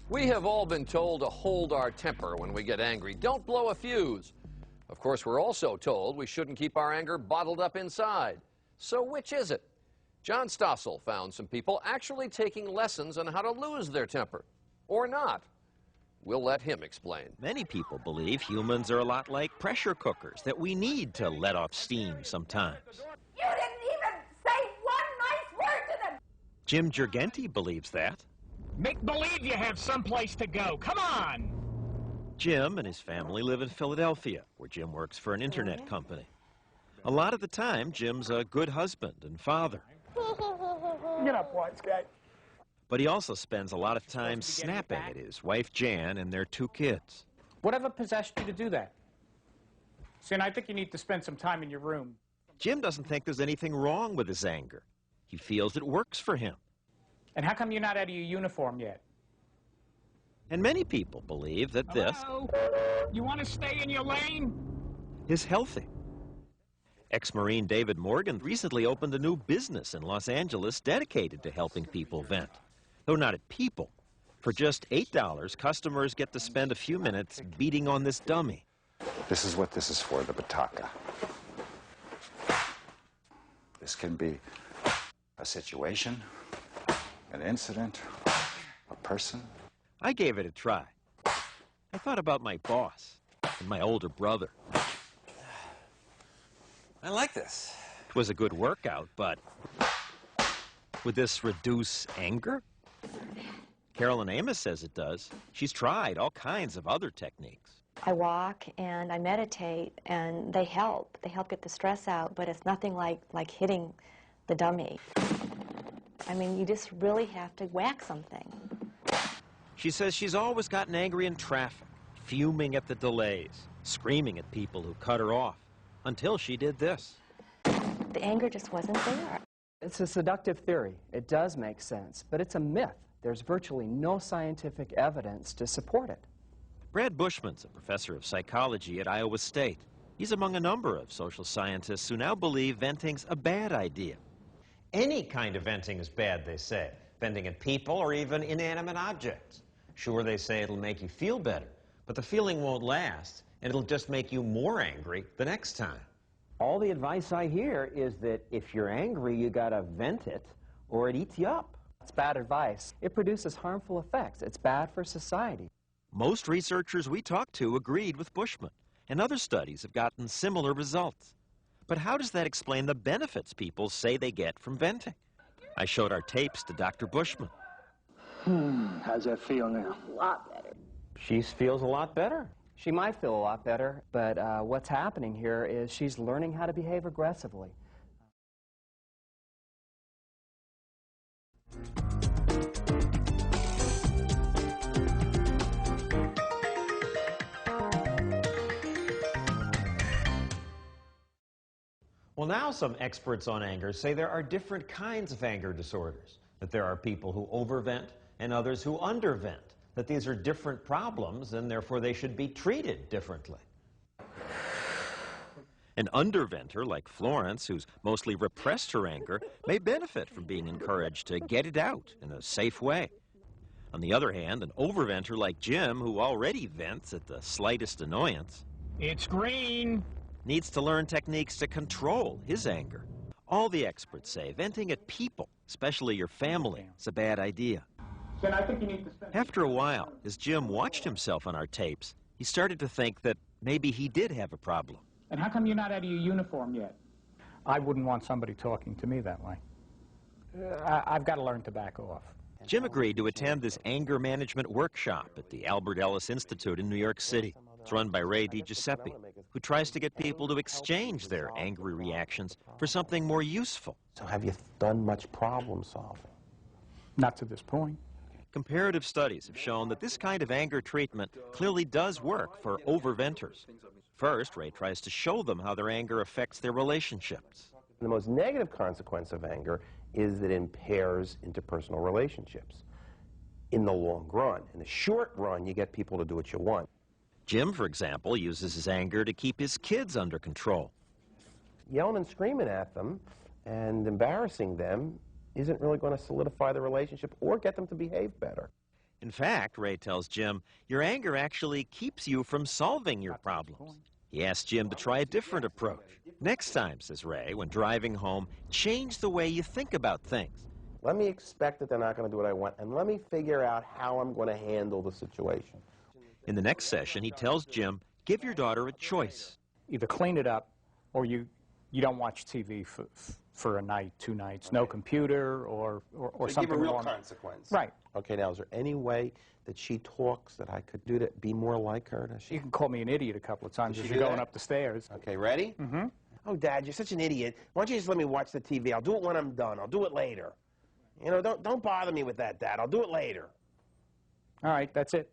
We have all been told to hold our temper when we get angry. Don't blow a fuse. Of course, we're also told we shouldn't keep our anger bottled up inside. So which is it? John Stossel found some people actually taking lessons on how to lose their temper. Or not. We'll let him explain. Many people believe humans are a lot like pressure cookers, that we need to let off steam sometimes. You didn't even say one nice word to them! Jim Gigenti believes that. Make believe you have someplace to go. Come on! Jim and his family live in Philadelphia, where Jim works for an internet company. A lot of the time, Jim's a good husband and father. Get up, White Sky. But he also spends a lot of time snapping at his wife, Jan, and their 2 kids. Whatever possessed you to do that? See, and I think you need to spend some time in your room. Jim doesn't think there's anything wrong with his anger. He feels it works for him. And how come you're not out of your uniform yet? And many people believe that this You want to stay in your lane? is healthy. Ex-Marine David Morgan recently opened a new business in Los Angeles dedicated to helping people vent. Though not at people. For just $8, customers get to spend a few minutes beating on this dummy. This is what this is for, the Bataka. This can be a situation, an incident, a person. I gave it a try. I thought about my boss and my older brother. I like this. It was a good workout, but would this reduce anger? Carolyn Amos says it does. She's tried all kinds of other techniques. I walk and I meditate, and they help. They help get the stress out, but it's nothing like hitting the dummy. I mean, you just really have to whack something. She says she's always gotten angry in traffic, fuming at the delays, screaming at people who cut her off, until she did this. The anger just wasn't there. It's a seductive theory. It does make sense, but it's a myth. There's virtually no scientific evidence to support it. Brad Bushman's a professor of psychology at Iowa State. He's among a number of social scientists who now believe venting's a bad idea. Any kind of venting is bad, they say. Venting at people or even inanimate objects. Sure, they say it'll make you feel better, but the feeling won't last, and it'll just make you more angry the next time. All the advice I hear is that if you're angry, you gotta vent it, or it eats you up. It's bad advice. It produces harmful effects. It's bad for society. Most researchers we talked to agreed with Bushman, and other studies have gotten similar results. But how does that explain the benefits people say they get from venting? I showed our tapes to Dr. Bushman. How's that feel now? A lot better. She feels a lot better. She might feel a lot better, but what's happening here is she's learning how to behave aggressively. Well, now some experts on anger say there are different kinds of anger disorders, that there are people who overvent and others who undervent, that these are different problems and therefore they should be treated differently. An underventer like Florence, who's mostly repressed her anger, may benefit from being encouraged to get it out in a safe way. On the other hand, an overventer like Jim, who already vents at the slightest annoyance, It's green. needs to learn techniques to control his anger. All the experts say venting at people, especially your family, is a bad idea. Then I think you need to spend... After a while, as Jim watched himself on our tapes, he started to think that maybe he did have a problem. And how come you're not out of your uniform yet? I wouldn't want somebody talking to me that way. I've got to learn to back off. Jim agreed to attend this anger management workshop at the Albert Ellis Institute in New York City. It's run by Ray DiGiuseppe, who tries to get people to exchange their angry reactions for something more useful. So have you done much problem solving? Not to this point. Comparative studies have shown that this kind of anger treatment clearly does work for overventers. First, Ray tries to show them how their anger affects their relationships. The most negative consequence of anger is that it impairs interpersonal relationships in the long run. In the short run, you get people to do what you want. Jim, for example, uses his anger to keep his kids under control. Yelling and screaming at them and embarrassing them isn't really going to solidify the relationship or get them to behave better. In fact, Ray tells Jim, your anger actually keeps you from solving your problems. He asks Jim to try a different approach. Next time, says Ray, when driving home, change the way you think about things. Let me expect that they're not going to do what I want, and let me figure out how I'm going to handle the situation. In the next session, he tells Jim, give your daughter a choice. Either clean it up or you don't watch TV for a night, 2 nights. No computer or So something give a real more. consequence. Right. Okay, now is there any way that she talks that I could do to be more like her? Does she? You can call me an idiot a couple of times Does as she you're do going that? up the stairs. Okay, ready? Mm-hmm. Oh, Dad, you're such an idiot. Why don't you just let me watch the TV? I'll do it when I'm done. I'll do it later. You know, don't bother me with that, Dad. I'll do it later. All right, that's it.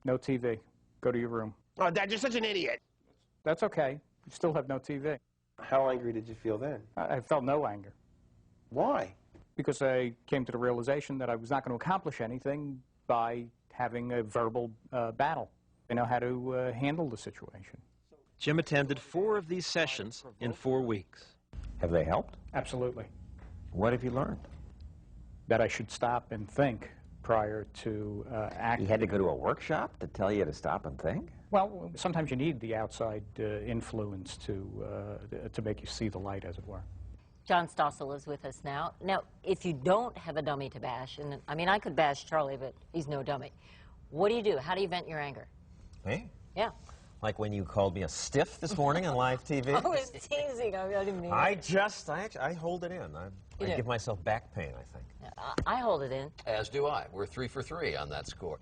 No TV. Go to your room. Oh, Dad, you're such an idiot. That's okay. You still have no TV. How angry did you feel then? I felt no anger. Why? Because I came to the realization that I was not going to accomplish anything by having a verbal battle. I know how to handle the situation. Jim attended 4 of these sessions in 4 weeks. Have they helped? Absolutely. What have you learned? That I should stop and think prior to acting. You had to go to a workshop to tell you to stop and think? Well, sometimes you need the outside influence to make you see the light, as it were. John Stossel is with us now. Now, if you don't have a dummy to bash, and I mean, I could bash Charlie, but he's no dummy. What do? How do you vent your anger? Me? Yeah. Like when you called me a stiff this morning on live TV? I was teasing. I didn't mean it. I hold it in. I do? give myself back pain, I think. I hold it in. As do I. We're 3 for 3 on that score.